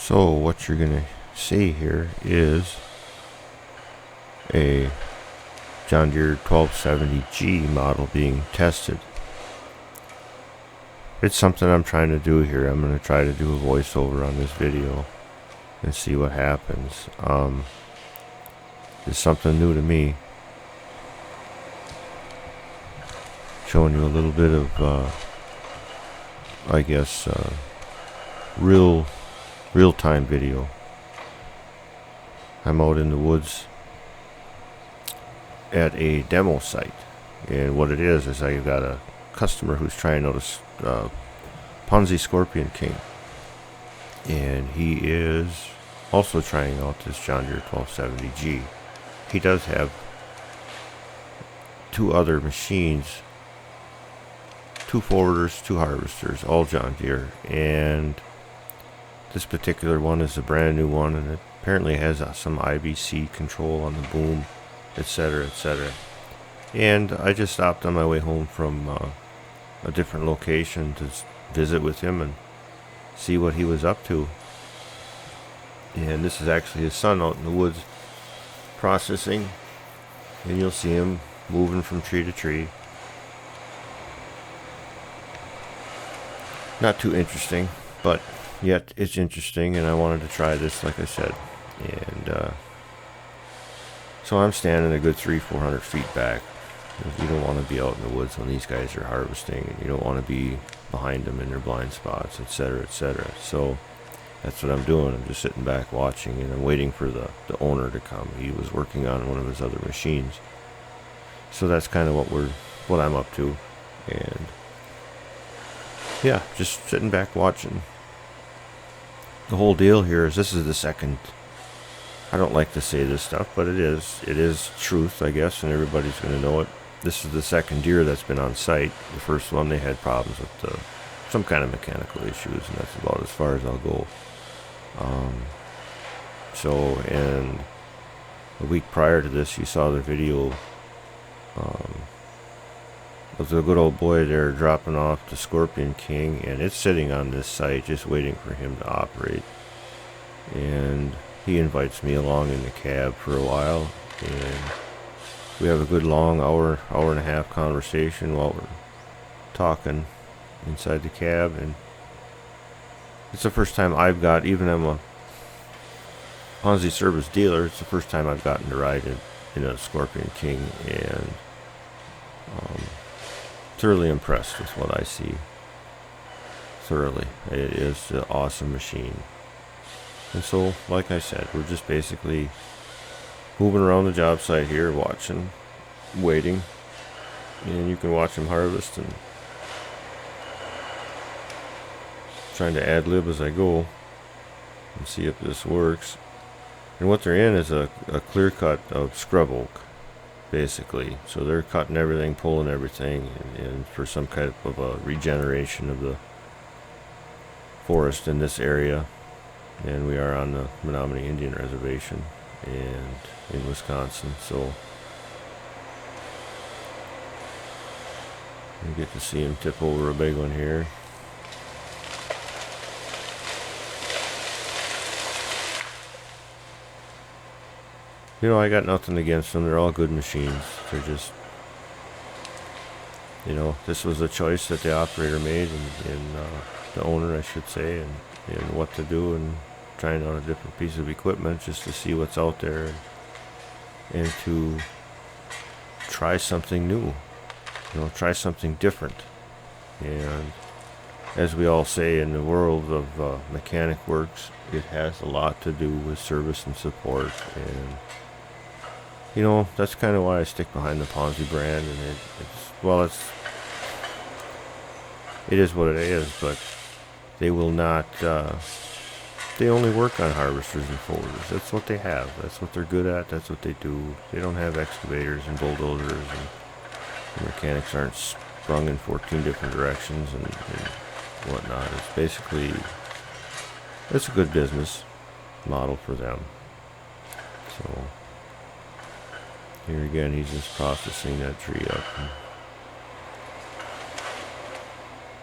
So what you're gonna see here is a John Deere 1270G model being tested. It's something I'm trying to do here. I'm gonna try to do a voiceover on this video and see what happens. It's something new to me. Showing you a little bit of I guess real-time video. I'm out in the woods at a demo site, and what it is I've got a customer who's trying out a Ponsse Scorpion King, and he is also trying out this John Deere 1270G. He does have two other machines, two forwarders, two harvesters, all John Deere, and this particular one is a brand new one, and it apparently has some IBC control on the boom, etc., etc. And I just stopped on my way home from a different location to visit with him and see what he was up to. And this is actually his son out in the woods processing, and you'll see him moving from tree to tree. Not too interesting, but yet it's interesting, and I wanted to try this, like I said. And so I'm standing a good 300-400 feet back. You don't want to be out in the woods when these guys are harvesting, and you don't want to be behind them in their blind spots, etc., etc. So that's what I'm doing. I'm just sitting back watching, and I'm waiting for the owner to come. He was working on one of his other machines. So that's kind of what I'm up to. And yeah, just sitting back watching. The whole deal here is this is the second. I don't like to say this stuff, but it is truth, I guess, and everybody's going to know it. This is the second Deere that's been on site. The first one, they had problems with some kind of mechanical issues, and that's about as far as I'll go. And a week prior to this, you saw the video of the good old boy there dropping off the Scorpion King, and it's sitting on this site just waiting for him to operate. And he invites me along in the cab for a while, and we have a good long hour and a half conversation while we're talking inside the cab. And it's the first time I've got, even I'm a Ponsse service dealer, it's the first time I've gotten to ride in a Scorpion King, and thoroughly impressed with what I see. Thoroughly. It is an awesome machine. And so, like I said, we're just basically moving around the job site here, watching, waiting, and you can watch them harvest and trying to ad-lib as I go and see if this works. And what they're in is a clear cut of scrub oak, basically. So they're cutting everything, pulling everything, and for some kind of a regeneration of the forest in this area. And we are on the Menominee Indian Reservation and in Wisconsin, so we get to see him tip over a big one here. You know, I got nothing against them. They're all good machines. They're just, this was a choice that the operator made, and the owner, I should say, and what to do, and trying out a different piece of equipment just to see what's out there, and to try something new, try something different. And as we all say in the world of mechanic works, it has a lot to do with service and support. And that's kind of why I stick behind the Ponsse brand. And it is what it is, but they will not, they only work on harvesters and forwarders. That's what they have. That's what they're good at. That's what they do. They don't have excavators and bulldozers, and the mechanics aren't sprung in 14 different directions and whatnot. It's basically, it's a good business model for them. So here again, he's just processing that tree up and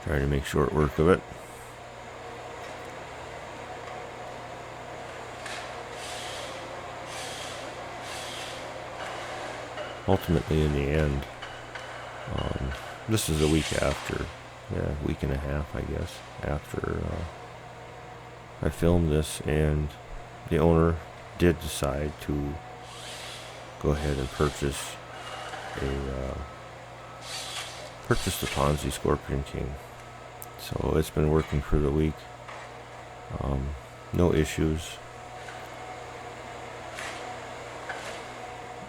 trying to make short work of it. ultimately in the end, this is a week after, yeah, week and a half, I guess, after I filmed this, and the owner did decide to go ahead and purchase the Ponsse Scorpion King. So it's been working for the week. No issues.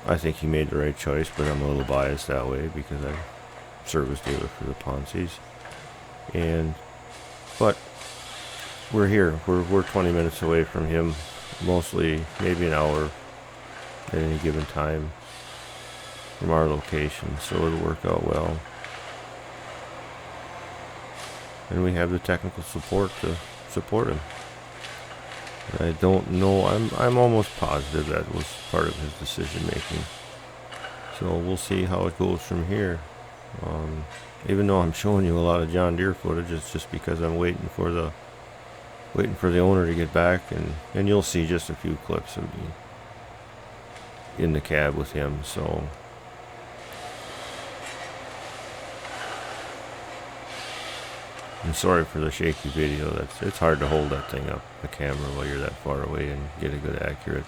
I think he made the right choice, but I'm a little biased that way because I'm service dealer for the Ponces. But we're here. We're 20 minutes away from him, mostly maybe an hour at any given time from our location, so it'll work out well. And we have the technical support to support him. I don't know, I'm almost positive that was part of his decision making. So we'll see how it goes from here. Even though I'm showing you a lot of John Deere footage, it's just because I'm waiting for the owner to get back, and you'll see just a few clips of me in the cab with him. So I'm sorry for the shaky video. It's hard to hold that thing up, the camera, while you're that far away and get a good accurate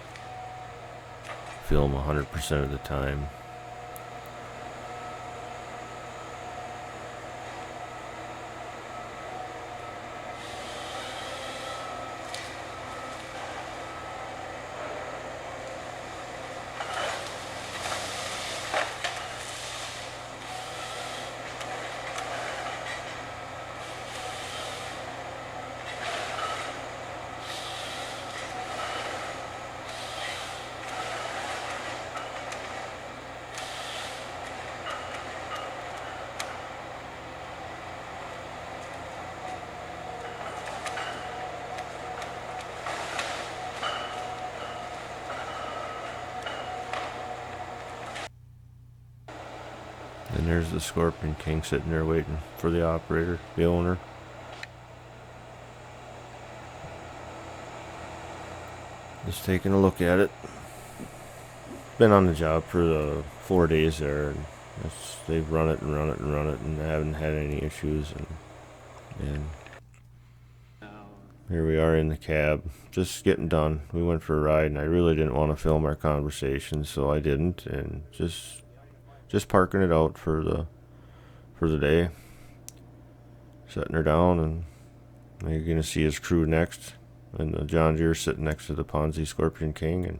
film 100% of the time. And there's the Scorpion King sitting there waiting for the operator, the owner. Just taking a look at it. Been on the job for the 4 days there, and they've run it and haven't had any issues, and here we are in the cab, just getting done. We went for a ride, and I really didn't want to film our conversation, so I didn't, and just parking it out for the day, setting her down, and you're gonna see his crew next, and the John Deere sitting next to the Ponsse Scorpion King,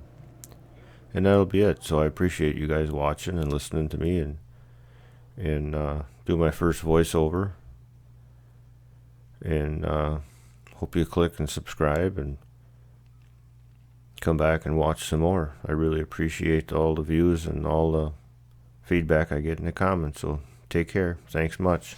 and that'll be it. So I appreciate you guys watching and listening to me, and do my first voiceover, and hope you click and subscribe and come back and watch some more. I really appreciate all the views and all the feedback I get in the comments. So take care. Thanks much.